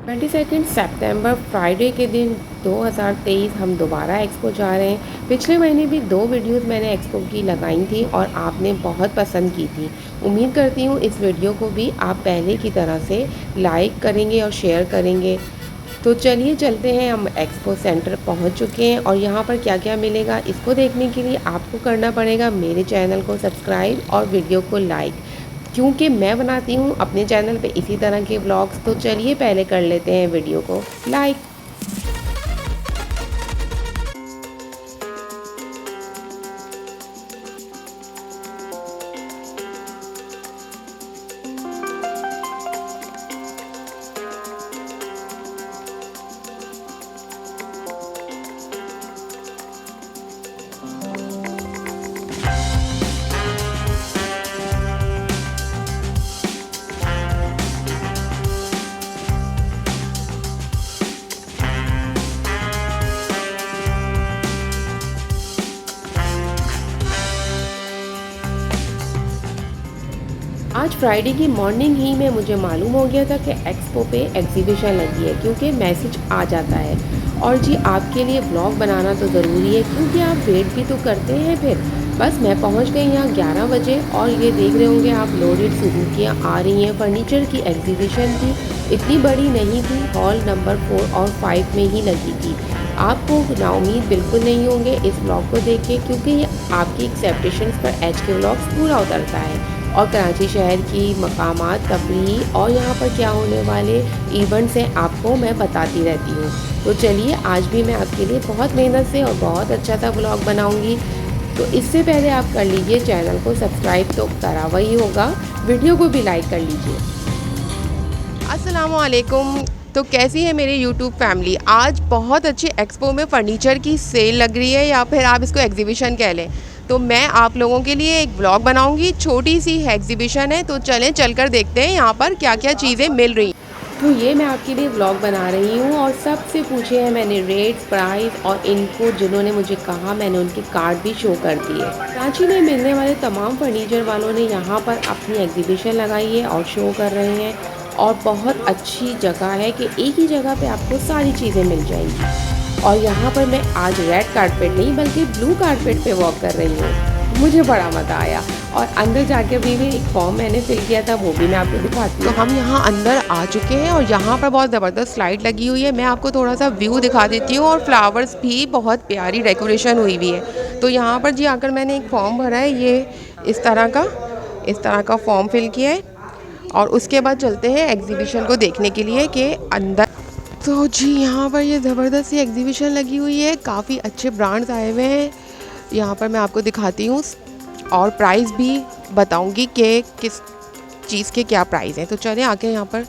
22 सितंबर Friday के दिन 2023 हम दोबारा एक्सपो जा रहे हैं। पिछले महीने भी 2 वीडियोस मैंने एक्सपो की लगाई थी और आपने बहुत पसंद की थी। उम्मीद करती हूँ इस वीडियो को भी आप पहले की तरह से लाइक करेंगे और शेयर करेंगे। तो चलिए चलते हैं, हम एक्सपो सेंटर पहुँच चुके हैं और यहाँ पर क्या क्या मिलेगा इसको देखने के लिए आपको करना पड़ेगा मेरे चैनल को सब्सक्राइब और वीडियो को लाइक, क्योंकि मैं बनाती हूँ अपने चैनल पे इसी तरह के व्लॉग्स। तो चलिए पहले कर लेते हैं वीडियो को लाइक। आज फ्राइडे की मॉर्निंग ही में मुझे मालूम हो गया था कि एक्सपो पे एग्जीबिशन लगी है, क्योंकि मैसेज आ जाता है। और जी आपके लिए ब्लॉग बनाना तो ज़रूरी है, क्योंकि आप वेट भी तो करते हैं। फिर बस मैं पहुंच गई यहाँ 11 बजे और ये देख रहे होंगे आप लोडेड सुजुकियाँ आ रही हैं। फर्नीचर की एग्जीबिशन थी, इतनी बड़ी नहीं थी, हॉल नंबर 4 और 5 में ही लगी थी। आपको नाउमीद बिल्कुल नहीं होंगे इस ब्लॉग को देख के, क्योंकि ये आपकी एक्सेप्टेशंस पर एच के ब्लॉग्स पूरा उतरता है और कराची शहर की मकामात, तफरीह और यहाँ पर क्या होने वाले इवेंट्स हैं आपको मैं बताती रहती हूँ। तो चलिए आज भी मैं आपके लिए बहुत मेहनत से और बहुत अच्छा सा ब्लॉग बनाऊँगी। तो इससे पहले आप कर लीजिए चैनल को सब्सक्राइब, तो करा हुआ ही होगा, वीडियो को भी लाइक कर लीजिए। अस्सलामुअलैकुम। तो कैसी है मेरी यूट्यूब फैमिली। आज बहुत अच्छी एक्सपो में फ़र्नीचर की सेल लग रही है, या फिर आप इसको एग्जीबिशन कह लें। तो मैं आप लोगों के लिए एक व्लॉग बनाऊंगी, छोटी सी एग्जीबिशन है। तो चलें चलकर देखते हैं यहाँ पर क्या क्या चीज़ें मिल रही। तो ये मैं आपके लिए व्लॉग बना रही हूँ और सबसे पूछे हैं मैंने रेट्स, प्राइस, और इनको जिन्होंने मुझे कहा मैंने उनके कार्ड भी शो कर दिए। कराची में मिलने वाले तमाम फर्नीचर वालों ने यहाँ पर अपनी एग्जीबिशन लगाई है और शो कर रहे हैं। और बहुत अच्छी जगह है कि एक ही जगह पे आपको सारी चीज़ें मिल जाएंगी। और यहाँ पर मैं आज रेड कारपेट नहीं बल्कि ब्लू कारपेट पे वॉक कर रही हूँ। मुझे बड़ा मज़ा आया। और अंदर जाकर भी एक फॉर्म मैंने फिल किया था, वो भी मैं आपको दिखाती हूँ। तो हम यहाँ अंदर आ चुके हैं और यहाँ पर बहुत ज़बरदस्त स्लाइड लगी हुई है। मैं आपको थोड़ा सा व्यू दिखा देती हूँ। और फ्लावर्स भी बहुत प्यारी डेकोरेशन हुई हुई है। तो यहाँ पर जी आकर मैंने एक फॉर्म भरा है, ये इस तरह का फॉर्म फिल किया है। और उसके बाद चलते हैं एग्जीबिशन को देखने के लिए कि अंदर। तो जी यहाँ पर ये ज़बरदस्त सी एग्जीबिशन लगी हुई है, काफ़ी अच्छे ब्रांड्स आए हुए हैं। यहाँ पर मैं आपको दिखाती हूँ और प्राइस भी बताऊँगी कि किस चीज़ के क्या प्राइस हैं। तो चलें आके यहाँ पर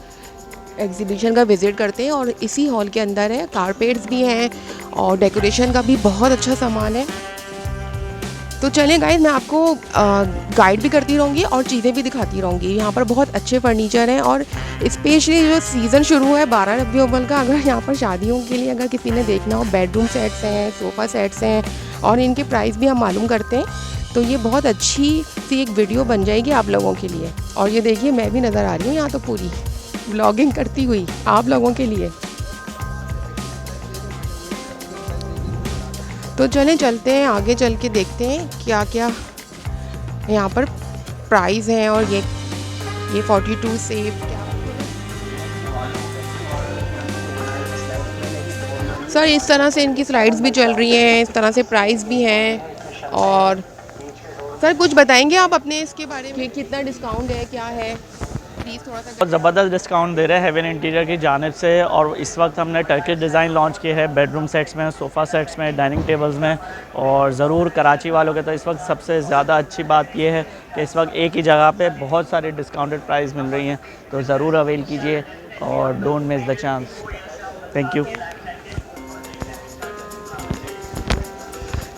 एग्जीबिशन का विज़िट करते हैं। और इसी हॉल के अंदर है, कारपेट्स भी हैं और डेकोरेशन का भी बहुत अच्छा सामान है। तो चलें गाइस, मैं आपको गाइड भी करती रहूँगी और चीज़ें भी दिखाती रहूँगी। यहाँ पर बहुत अच्छे फर्नीचर हैं और स्पेशली जो सीज़न शुरू है 12 रबी अव्वल का, अगर यहाँ पर शादियों के लिए अगर किसी ने देखना हो, बेडरूम सेट्स हैं, सोफ़ा सेट्स हैं और इनके प्राइस भी हम मालूम करते हैं। तो ये बहुत अच्छी सी एक वीडियो बन जाएगी आप लोगों के लिए। और ये देखिए मैं भी नज़र आ रही हूँ यहाँ तो पूरी व्लॉगिंग करती हुई आप लोगों के लिए। तो चलें चलते हैं आगे, चल के देखते हैं क्या क्या यहाँ पर प्राइस हैं। और ये 42 से सर इस तरह से इनकी स्लाइड्स भी चल रही हैं, इस तरह से प्राइस भी हैं। और सर कुछ बताएंगे आप अपने इसके बारे में, कितना डिस्काउंट है, क्या है, प्लीज़ थोड़ा सा। बहुत ज़बरदस्त डिस्काउंट दे रहे हैं हेवन इंटीरियर की जानिब से। और इस वक्त हमने टर्किश डिज़ाइन लॉन्च किए हैं बेडरूम सेट्स में, सोफ़ा सेट्स में, डाइनिंग टेबल्स में। और ज़रूर कराची वालों के तो इस वक्त सबसे ज़्यादा अच्छी बात यह है कि इस वक्त एक ही जगह पे बहुत सारी डिस्काउंटेड प्राइस मिल रही हैं। तो ज़रूर अवेल कीजिए और don't miss the chance. Thank you.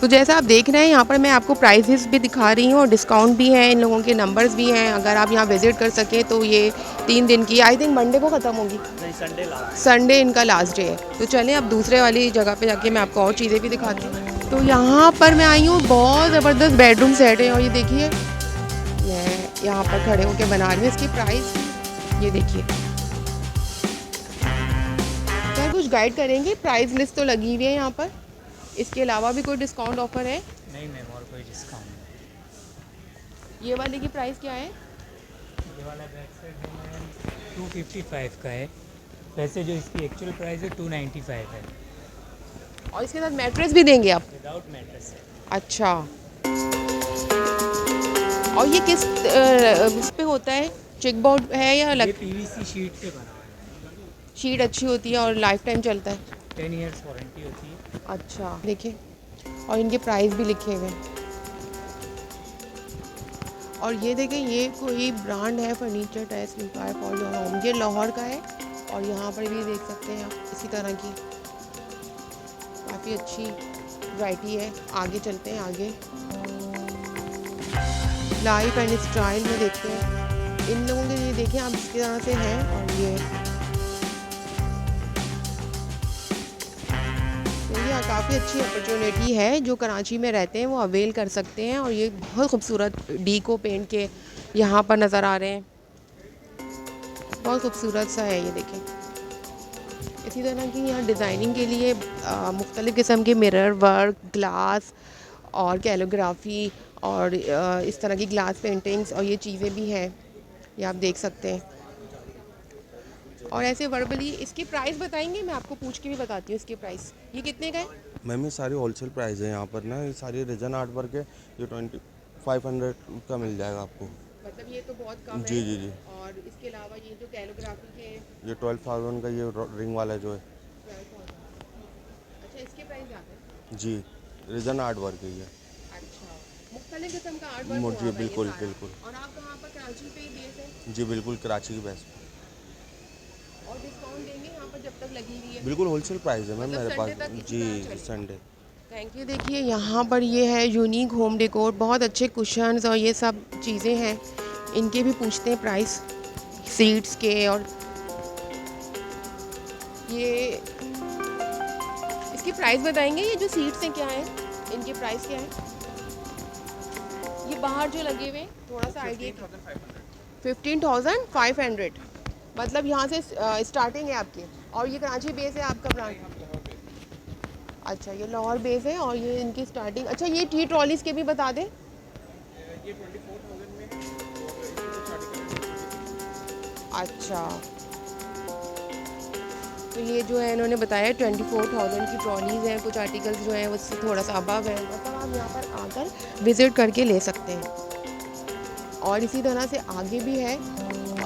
तो जैसा आप देख रहे हैं यहाँ पर मैं आपको प्राइसेस भी दिखा रही हूँ और डिस्काउंट भी है, इन लोगों के नंबर्स भी हैं। अगर आप यहाँ विज़िट कर सकें तो ये 3 दिन की, आई थिंक मंडे को ख़त्म होगी, संडे इनका लास्ट डे है। तो चलें अब दूसरे वाली जगह पे जाके मैं आपको और चीज़ें भी दिखाती हूँ। तो यहाँ पर मैं आई हूँ, बहुत ज़बरदस्त बेडरूम सेट है। और ये देखिए मैं यहाँ पर खड़े होकर बना रही हूँ, इसकी प्राइस ये देखिए कुछ गाइड करेंगे? प्राइस लिस्ट तो लगी हुई है यहाँ पर, इसके अलावा भी कोई डिस्काउंट ऑफर है? नहीं मैम, और कोई डिस्काउंट नहीं। ये वाले की प्राइस क्या है? ये वाला बैक सेट है मैम 255 का है, वैसे जो इसकी एक्चुअल प्राइस है 295 है, और इसके साथ मैट्रेस भी देंगे आप? विदाउट मैट्रेस है। अच्छा, और ये किस इस पे होता है? चिक बोर्ड है या ये अलग? पीवीसी शीट से बना हुआ है, शीट अच्छी होती है और लाइफ टाइम चलता है? 10 ईयर्स वारंटी होती है। अच्छा, देखिए, और इनके प्राइस भी लिखे हुए हैं। और ये देखें, ये कोई ब्रांड है, furniture test require for your home, ये लाहौर का है। और यहाँ पर भी देख सकते हैं आप इसी तरह की काफ़ी अच्छी वैरायटी है। आगे चलते हैं, आगे लाइफ एंड स्टाइल में देखते हैं इन लोगों के। ये देखें आप इस तरह से हैं, और ये काफ़ी अच्छी अपॉर्चुनिटी है। जो कराची में रहते हैं वो अवेल कर सकते हैं। और ये बहुत खूबसूरत डीको पेंट के यहाँ पर नज़र आ रहे हैं, बहुत खूबसूरत सा है। ये देखें, इसी तरह की यहाँ डिज़ाइनिंग के लिए मुख्तलिफ़ किस्म के मिरर वर्क, ग्लास और कैलीग्राफी और इस तरह की ग्लास पेंटिंग्स और ये चीज़ें भी हैं, ये आप देख सकते हैं। और ऐसे वर्बली इसकी प्राइस बताएंगे? मैं आपको पूछ के भी बताती हूँ इसके प्राइस। ये कितने का है? मैम ये सारी होलसेल प्राइस है यहाँ पर ना, ये सारी रिजन आर्ट वर्क है, ये 2500 का मिल जाएगा आपको। मतलब ये तो बहुत कम जी है। जी जी। और इसके अलावा ये जो कैलीग्राफी के ये 12,000 का, ये रिंग वाला जो है। 12,000। अच्छा, इसके प्राइस ज़्यादा है? जी, रिजन आर्ट वर्क है ये। अच्छा, मुख्तलिफ किस्म का आर्ट वर्क जी हुआ हुआ है ये बिल्कुल सारा। बिल्कुल। और आप कहाँ पर कराची पे ही बेस है? जी बिल्कुल, कराची की बेस्ट। और डिस्काउंट देंगे यहाँ पर जब तक लगी हुई है? बिल्कुल होलसेल प्राइस है मैम मतलब मेरे संडे पास। तक इसी जी तरह चलेगा? संडे। Thank you. देखिए यहाँ पर ये है यूनिक होम डेकोर, बहुत अच्छे कुशन्स और ये सब चीज़ें हैं। इनके भी पूछते हैं प्राइस, सीट्स के। और ये इसकी प्राइस बताएंगे? ये जो सीट्स हैं क्या है, इनके प्राइस क्या है? ये बाहर जो लगे हुए हैं, थोड़ा सा आइडिया। 15,500, मतलब यहाँ से स्टार्टिंग है आपकी। और ये कराची बेस है आपका ब्रांड? अच्छा, ये लाहौर बेस है और ये इनकी स्टार्टिंग। अच्छा, ये टी ट्रॉलीज के भी बता दें। ये 24,000 में है। अच्छा, तो ये जो है इन्होंने बताया 24,000 की ट्रॉलीज़ हैं। कुछ आर्टिकल्स जो हैं उससे थोड़ा सा अबव है, मतलब आप यहाँ पर आकर विज़िट करके ले सकते हैं। और इसी तरह से आगे भी है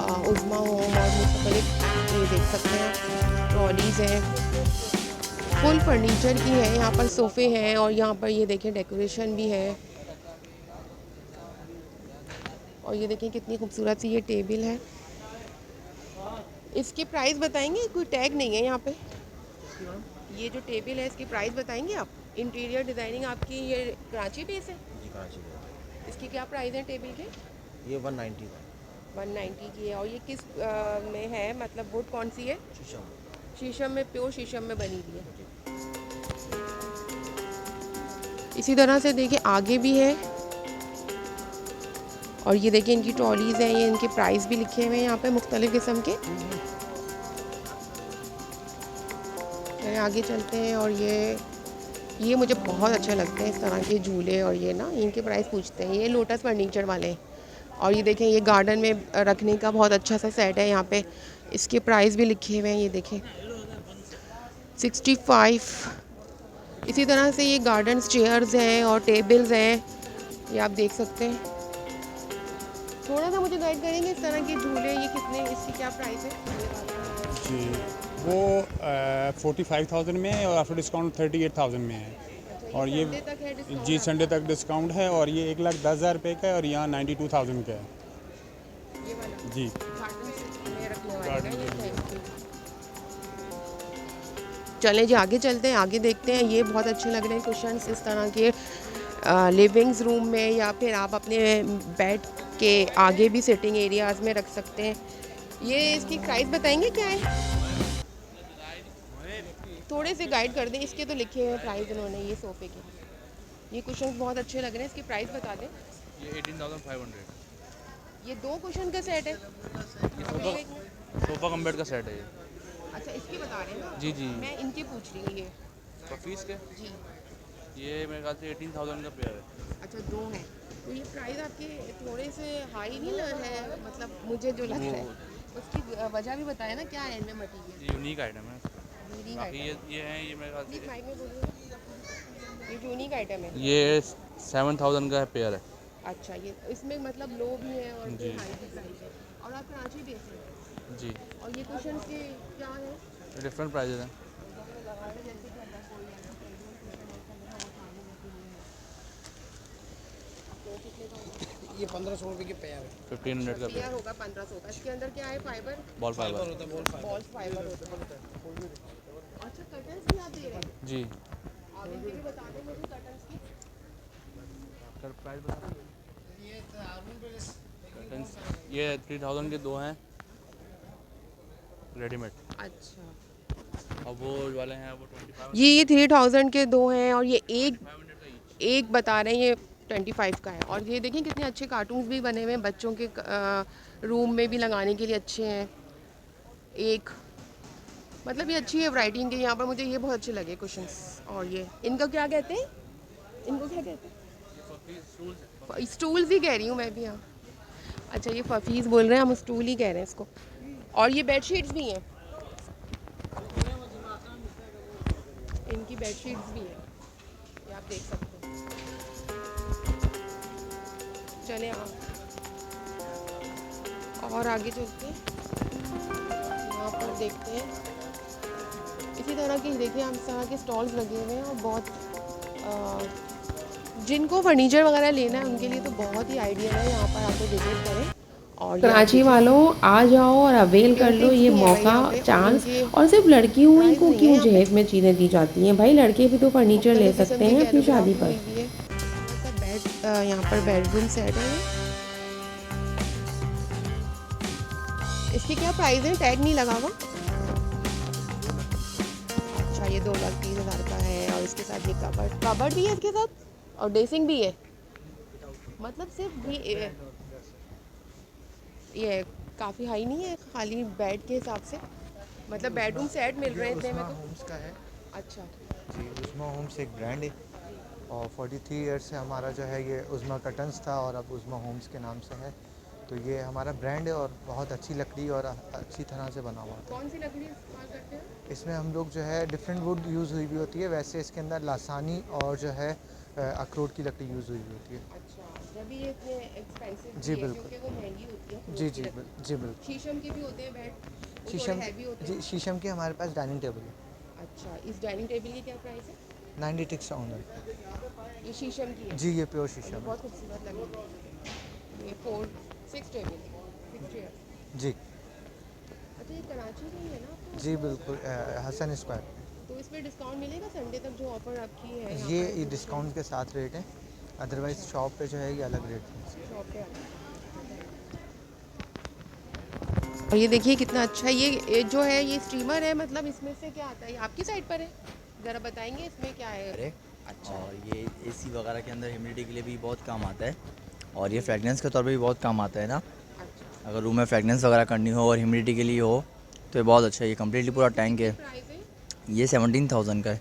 उज़्मा होम और मुख्तलिफ, ये देख सकते हैं ट्रॉलीज़ हैं, फुल फर्नीचर की है। यहाँ पर सोफ़े हैं और यहाँ पर ये देखें डेकोरेशन भी है। और ये देखें कितनी खूबसूरत सी ये टेबल है। इसकी प्राइस बताएंगे? कोई टैग नहीं है यहाँ पे। ये जो टेबल है इसकी प्राइस बताएंगे आप? इंटीरियर डिज़ाइनिंग आपकी ये कराची बेस है? जी कराची का। इसकी क्या प्राइस है टेबल के? ये 190 का 190 की है। और ये किस में है, मतलब वुड कौन सी है? शीशम। शीशम में, प्योर शीशम में बनी हुई है। इसी तरह से देखिए आगे भी है। और ये देखिए इनकी ट्रॉलीज़ हैं, ये इनके प्राइस भी लिखे हुए हैं यहाँ पे मुख्तलिफ़ किस्म के। चलिए आगे चलते हैं। और ये मुझे बहुत अच्छे लगते हैं इस तरह के झूले। और ये ना इनके प्राइस पूछते हैं। ये लोटस फर्नीचर वाले हैं। और ये देखें, ये गार्डन में रखने का बहुत अच्छा सा सेट है यहाँ पे। इसके प्राइस भी लिखे हुए हैं, ये देखें 65। इसी तरह से ये गार्डन चेयर्स हैं और टेबल्स हैं, ये आप देख सकते हैं। थोड़ा सा मुझे गाइड करेंगे इस तरह के झूले, ये कितने, इसकी क्या प्राइस है? जी, वो 45,000 में है और आफ्टर डिस्काउंट 38,000 में है। और ये संडे तक है डिस्काउंट? जी संडे तक डिस्काउंट है। और ये 1,10,000 रुपये का है और यहाँ 92,000 का है। ये वाला जी गार्डन में रखने वाले हैं ये। Thank you. चलें जी आगे चलते हैं, आगे देखते हैं। ये बहुत अच्छे लग रहे हैं कुशन्स इस तरह के लिविंग्स रूम में, या फिर आप अपने बेड के आगे भी सिटिंग एरियाज़ में रख सकते हैं। ये इसकी प्राइस बताएंगे क्या है? थोड़े से गाइड कर दें। इसके तो लिखे हुए प्राइस इन्होंने, ये सोफ़े के। ये कुशन्स बहुत अच्छे लग रहे हैं, इसकी प्राइस बता दें। ये 18,500। ये 2 कुशन का सेट है? सोफ़ा कम बेड का सेट है ये। अच्छा इसकी बता रहे हैं ना? जी जी मैं इनकी पूछ रही हूँ ये। पफीस के जी। ये मेरे ख्याल से 18,000 का पेयर है। अच्छा दो हैं। तो ये प्राइस आपके थोड़े से हाई नहीं है, मतलब मुझे जो लग रहा है। उसकी वजह भी बताए ना, क्या है इनमें मटीरियल? ये यूनिक आइटम है। यूनिक बाकी आइटम। ये हैं, ये मेरे ख्याल प्लीज से माइक में बोलिए। ये यूनिक आइटम है। ये 7,000 का पेयर है। अच्छा ये इसमें मतलब लो भी है और जी। हाई भी प्राइस है। और आप कराची बेस हैं। जी और ये क्वेश्चन के क्या है? डिफरेंट प्राइजेज हैं। ये 1500 रुपये के पेयर है। 1500 का पेयर पेयर होगा 1500 का। इसके अंदर क्या है? Fibre, ball fibre. होता है बॉल फाइबर। बॉल्स फाइबर होता है। अच्छा कर्टन्स भी आप दे रहे हैं? जी आप इनके भी बता दें मुझे कर्टन्स की। सर प्राइस बता। ये 3000 के दो हैं रेडीमेड। अच्छा और वो वाले हैं वो 25 ये 3000 के दो हैं और ये एक 500 का ईच। एक बता रहे हैं ये 25 का है। और ये देखिए कितने अच्छे कार्टून्स भी बने हुए हैं, बच्चों के रूम में भी लगाने के लिए अच्छे हैं। एक मतलब ये अच्छी है वैरायटी इनके यहाँ पर। मुझे ये बहुत अच्छे लगे कुशन्स। और ये इनको क्या कहते हैं? इनको क्या कहते हैं? स्टूल्स ही कह रही हूँ मैं भी। हाँ अच्छा ये फफीज़ बोल रहे हैं, हम स्टूल ही कह रहे हैं इसको। और ये बेडशीट्स भी हैं, इनकी बेडशीट्स भी हैं, ये आप देख सकते हैं। चले आप और आगे चलते हैं, यहाँ पर देखते हैं। इसी तरह के देखिए हम इस तरह के स्टॉल्स लगे हुए हैं और बहुत जिनको फर्नीचर वगैरह लेना है उनके लिए तो बहुत ही आइडियल है। यहाँ पर आकर विजिट करें। और कराची वालों आ जाओ और अवेल कर लो ये मौका, चांस। और सिर्फ लड़कियों ही को क्यों जहेज में चीज़ें दी जाती हैं, भाई लड़के भी तो फर्नीचर ले सकते हैं अपनी शादी पर। बेड यहाँ पर बेडरूम सेट है। इसकी क्या प्राइस है? टैग नहीं लगा हुआ। अच्छा ये 2,30,000 का है। और इसके साथ ये कबर्ड भी है इसके साथ और ड्रेसिंग भी है। मतलब सिर्फ भी ये काफ़ी हाई नहीं है, खाली बेड के हिसाब से। मतलब बेडरूम सेट मिल रहे हैं इतने में तो। होम्स का है अच्छा जी। उज़्मा होम्स एक ब्रांड है और 43 ईयर्स से हमारा जो है ये उज़्मा कर्टन्स था और अब उज़्मा होम्स के नाम से है। तो ये हमारा ब्रांड है और बहुत अच्छी लकड़ी और अच्छी तरह से बना हुआ होता कौन सी लकड़ी इस्तेमाल करते हैं? है। इसमें हम लोग जो है डिफरेंट वुड यूज़ हुई भी होती है। वैसे इसके अंदर लासानी और जो है अखरोट की लकड़ी यूज़ हुई भी होती है। अच्छा जब ये इतने एक्सपेंसिव जी, है बिल्कुल। क्योंकि वो महंगी होती है। जी जी जी बिल्कुल। शीशम के भी होते हैं बेड, वो शीशम थोड़े हैवी होते जी हैं। शीशम की हमारे पास डाइनिंग टेबल है। अच्छा इस डाइनिंग टेबल की क्या प्राइस है? 96 ऑनर। ये शीशम की है। जी ये प्योर और ये शीशम है। बहुत खूबसूरत लग रही है। ये 4-6 टेबल 6 चेयर। जी अच्छा ये कराची में ही है ना आपको? जी बिल्कुल हसन स्क्वायर। तो इसमें डिस्काउंट मिलेगा संडे तक जो ऑफर आपकी है यहाँ ये पर? डिस्काउंट के साथ रेट है, अदरवाइज़ शॉप पे जो है ये अलग रेट है। शॉप पे और ये देखिए कितना अच्छा है। ये जो है ये स्टीमर है, मतलब इसमें से क्या आता है? ये आपकी साइड पर है, ज़रा बताएंगे इसमें क्या है? अरे अच्छा और ये एसी वगैरह के अंदर ह्यूमिडिटी के लिए भी बहुत काम आता है और ये फ्रेगनेंस के तौर पे भी बहुत काम आता है ना। अच्छा अगर रूम में फ्रेगनेंस वगैरह करनी हो और ह्यूमिडिटी के लिए हो तो ये बहुत अच्छा है। ये कम्प्लीटली पूरा टैंक है। प्राइस है? ये 17,000 का है।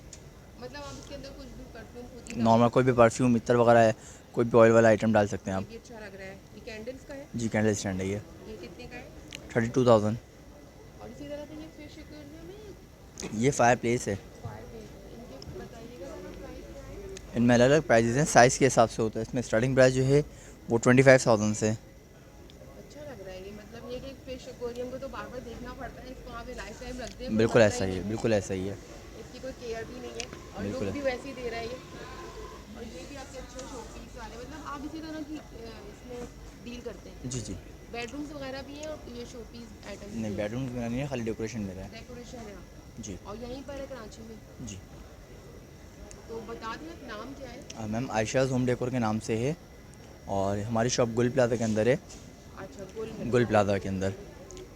मतलब आप इसके अंदर कुछ भी परफ्यूम खुद ही नॉर्मल कोई भी परफ्यूम इत्र वगैरह है, कोई भी ऑयल वाला आइटम डाल सकते हैं डाल- आप। ये भी अच्छा लग रहा है। ये कैंडल्स का है? जी कैंडल स्टैंड है ये ये कितने का है? 32,000। और इसी तरह से ये फिश एक्वेरियम है, ये फायर प्लेस है। फायर प्लेस है। इनके बताइएगा जरा प्राइस क्या है? इनमें अलग अलग प्राइजेज़ हैं, साइज़ के हिसाब से होता है। इसमें स्टार्टिंग प्राइस जो है वो 25,000 से। अच्छा लग रहा है ये। मतलब ये कि फिश एक्वेरियम को तो बार बार देखना पड़ता है, इसको आप लाइफ टाइम रखते हैं। बिल्कुल ऐसा ही है, बिल्कुल ऐसा ही है। इसकी कोई केयर भी नहीं है और बिल्कुल लुक है। भी वैसे ही दे रहा है ये। और ये भी आपके अच्छे शो पीस वाले, मतलब आप इसी तरह की इसमें डील करते हैं। जी जी बेडरूम्स वगैरह भी हैं और ये शो पीस आइटम नहीं बेडरूम में नहीं है, खाली डेकोरेशन में है। डेकोरेशन है जी और यहीं पर है कराची में। जी तो बता दें आप नाम क्या है? मैम आयशाज़ होम डेकोर के नाम से है और हमारी शॉप गुल प्लाजा के अंदर है। अच्छा गुल प्लाजा के अंदर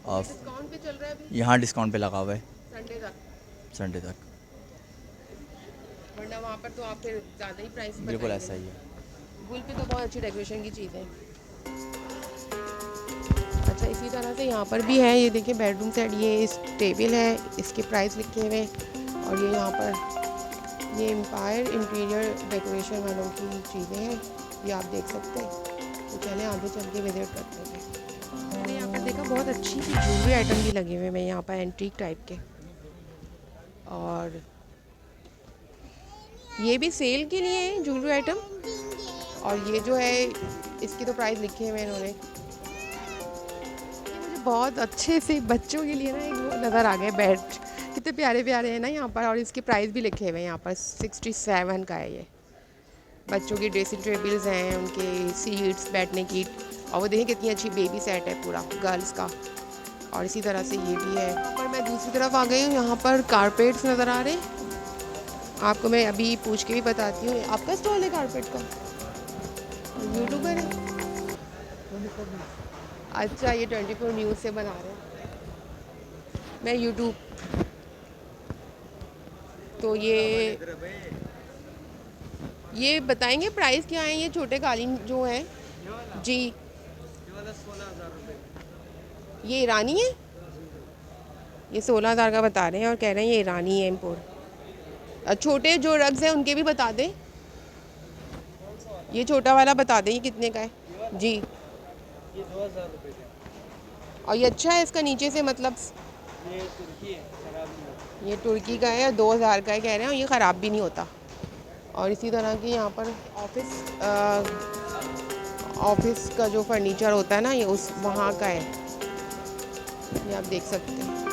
और डिस्काउंट पे चल रहा है अभी यहाँ डिस्काउंट पे लगा हुआ है संडे तक, संडे तक। वरना वहाँ पर तो आप फिर ज़्यादा ही प्राइस बिल्कुल ऐसा ही है। गुल पे तो बहुत अच्छी डेकोरेशन की चीज़ है। अच्छा इसी तरह से यहाँ पर भी है, ये देखिए बेडरूम सेट, ये इस टेबल है, इसके प्राइस लिखे हुए हैं। और ये यहाँ पर ये एम्पायर इंटीरियर डेकोरेशन वालों की चीज़ें हैं, ये आप देख सकते हैं। तो चले आगे चल के विजिट करते हैं। मैंने यहाँ पर देखा बहुत अच्छी सी ज्वेलरी आइटम भी लगे हुए हैं यहाँ पर, एंटीक टाइप के। और ये भी सेल के लिए है ज्वेलरी आइटम। और ये जो है इसकी तो प्राइस लिखे हुए हैं इन्होंने। मुझे बहुत अच्छे से बच्चों के लिए ना एक वो नज़र आ गए बेड, कितने प्यारे प्यारे हैं ना यहाँ पर। और इसके प्राइस भी लिखे हुए हैं यहाँ पर, 67 का है ये। बच्चों की ड्रेसिंग टेबल्स हैं, उनके सीट्स बैठने की। और वो देखें कितनी अच्छी बेबी सेट है पूरा गर्ल्स का। और इसी तरह से ये भी है। यहाँ पर मैं दूसरी तरफ आ गई हूँ, यहाँ पर कारपेट्स नज़र आ रहे हैं आपको। मैं अभी पूछ के भी बताती हूँ। आपका स्टॉल है कारपेट का? यूट्यूबर है? अच्छा, ये 24 न्यूज़ से बना रहे हैं। मैं यूट्यूब, तो ये बताएंगे प्राइस क्या है ये छोटे कालीन जो है जी? ये ईरानी है, ये 16,000 का बता रहे हैं और कह रहे हैं ये ईरानी है इम्पोर्ट। छोटे जो रग्स हैं उनके भी बता दें, ये छोटा वाला बता दें ये कितने का है जी? ये 2000 रुपये का। और ये अच्छा है इसका नीचे से, मतलब ये तुर्की है, खराब नहीं होता। ये तुर्की का है, 2000 का है कह रहे हैं, और ये ख़राब भी नहीं होता। और इसी तरह की यहाँ पर ऑफिस का जो फर्नीचर होता है ना, ये उस वहाँ का है, ये आप देख सकते हैं।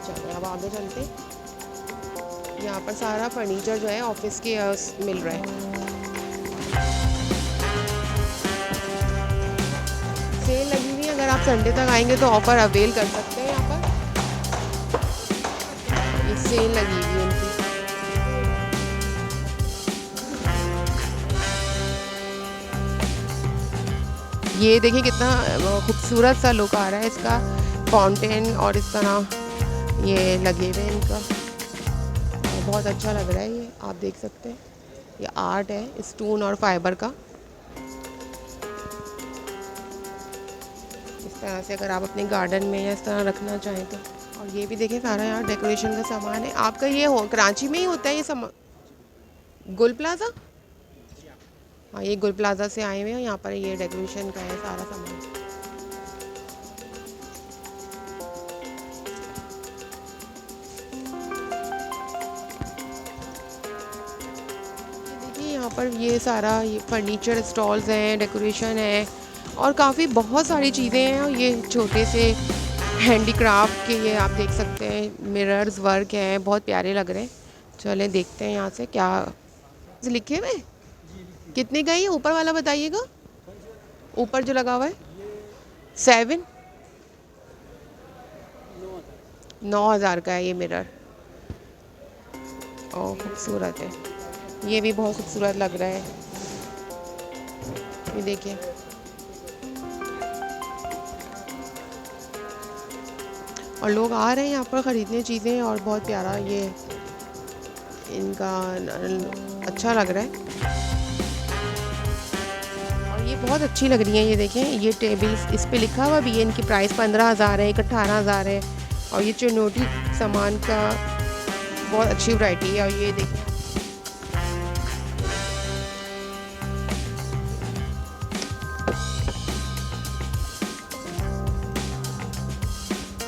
चलिए अब आगे चलते। यहाँ पर सारा फर्नीचर जो है ऑफिस के मिल रहा है। सेल लगी हुई है, अगर आप संडे तक आएंगे तो ऑफ़र अवेल कर सकते हैं। यहाँ पर ये सेल लगी हुई है इनकी। ये देखिए कितना खूबसूरत सा लुक आ रहा है इसका, फाउंटेन और इस तरह ये लगे हुए हैं इनका, बहुत अच्छा लग रहा है ये, आप देख सकते हैं। ये आर्ट है स्टोन और फाइबर का। इस तरह से अगर आप अपने गार्डन में या इस तरह रखना चाहें तो। और ये भी देखें सारा यहाँ डेकोरेशन का सामान है। आपका ये कराची में ही होता है ये सामान? गुल प्लाज़ा? हाँ, ये गुल प्लाज़ा से आए हुए हैं। यहाँ पर ये डेकोरेशन का है सारा सामान। देखिए यहाँ पर ये सारा ये फर्नीचर स्टॉल्स हैं, डेकोरेशन है और काफ़ी बहुत सारी चीज़ें हैं। और ये छोटे से हैंडीक्राफ्ट के ये आप देख सकते हैं, मिरर्स वर्क हैं, बहुत प्यारे लग रहे हैं। चले देखते हैं यहाँ से क्या लिखे हुए। कितने का है ये ऊपर वाला बताइएगा? ऊपर जो लगा हुआ है 7 9,000 का है ये मिरर। ओह खूबसूरत है, ये भी बहुत खूबसूरत लग रहा है। ये देखिए और लोग आ रहे हैं यहाँ पर ख़रीदने चीज़ें और बहुत प्यारा ये इनका अच्छा लग रहा है। और ये बहुत अच्छी लग रही हैं। ये देखें ये टेबल्स, इस पे लिखा हुआ भी है इनकी प्राइस 15,000 है, एक 18,000 है। और ये चुनौती सामान का बहुत अच्छी वैरायटी है। और ये देखें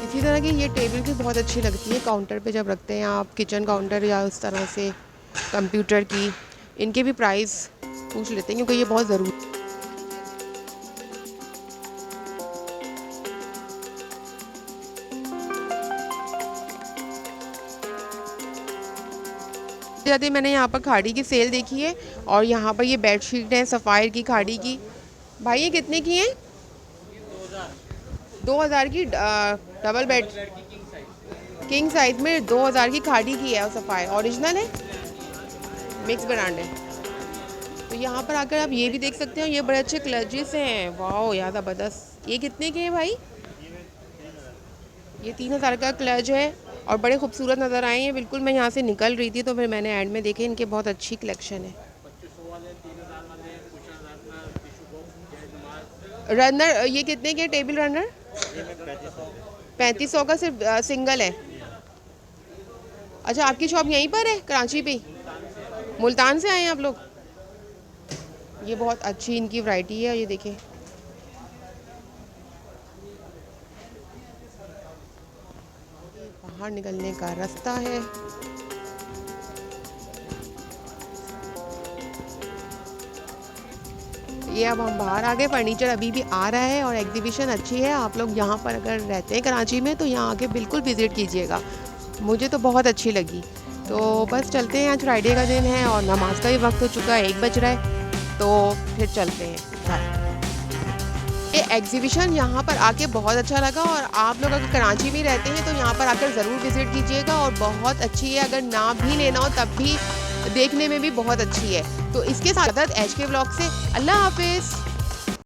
इसी तरह की ये टेबल भी बहुत अच्छी लगती है, काउंटर पे जब रखते हैं आप, किचन काउंटर या उस तरह से कंप्यूटर की। इनके भी प्राइस पूछ लेते हैं क्योंकि ये बहुत ज़रूरी जाते। मैंने यहाँ पर खाड़ी की सेल देखी है और यहाँ पर ये बेडशीट है सफ़ायर की खाड़ी की। भाई ये कितने की हैं? 2000 की डबल बेड किंग साइज में 2000 की खाड़ी की है और सफ़ायर ओरिजिनल है, मिक्स ब्रांड है। तो यहाँ पर आकर आप ये भी देख सकते हो, ये बड़े अच्छे क्लचेस हैं। वाह यार ज़बरदस्त। ये कितने के हैं भाई? ये 3000 का क्लच है और बड़े खूबसूरत नज़र आए हैं। बिल्कुल मैं यहाँ से निकल रही थी तो फिर मैंने ऐड में देखे, इनके बहुत अच्छी कलेक्शन है। रनर ये कितने के टेबल रनर? 3500 का सिर्फ सिंगल है। अच्छा, आपकी शॉप यहीं पर है कराची पे? मुल्तान से आए हैं आप लोग? ये बहुत अच्छी इनकी वैरायटी है, ये देखें। बाहर निकलने का रास्ता है। ये अब हम बाहर आ गए। फर्नीचर अभी भी आ रहा है और एग्जीबिशन अच्छी है। आप लोग यहाँ पर अगर रहते हैं कराची में तो यहाँ आके बिल्कुल विज़िट कीजिएगा। मुझे तो बहुत अच्छी लगी। तो बस चलते हैं, आज फ्राइडे का दिन है और नमाज का भी वक्त हो चुका है, 1 बज रहा है, तो फिर चलते हैं घर। ये एग्जीबिशन यहाँ पर आके बहुत अच्छा लगा और आप लोग अगर कराची में रहते हैं तो यहाँ पर आकर ज़रूर विज़िट कीजिएगा और बहुत अच्छी है। अगर ना भी लेना हो तब भी देखने में भी बहुत अच्छी है। तो इसके साथ HK व्लॉग से अल्लाह हाफिज़।